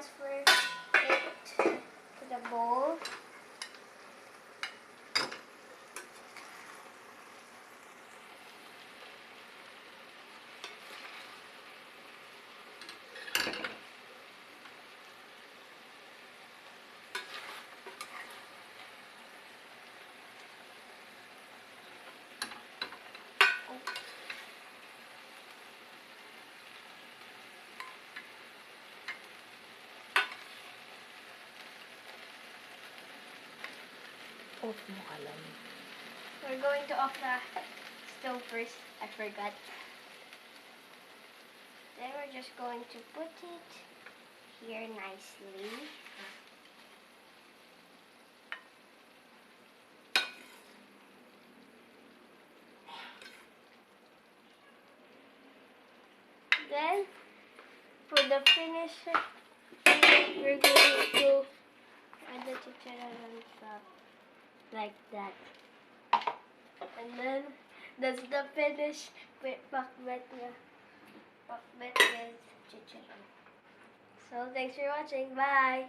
transfer it to the bowl. Off mo alam. We're going to off the stove first. I forgot. Then we're just going to put it here nicely. Then, for the finisher, we're going to add the chicharon on top. Like that. And then, that's the finish with pakbet with chicharon. So, thanks for watching. Bye!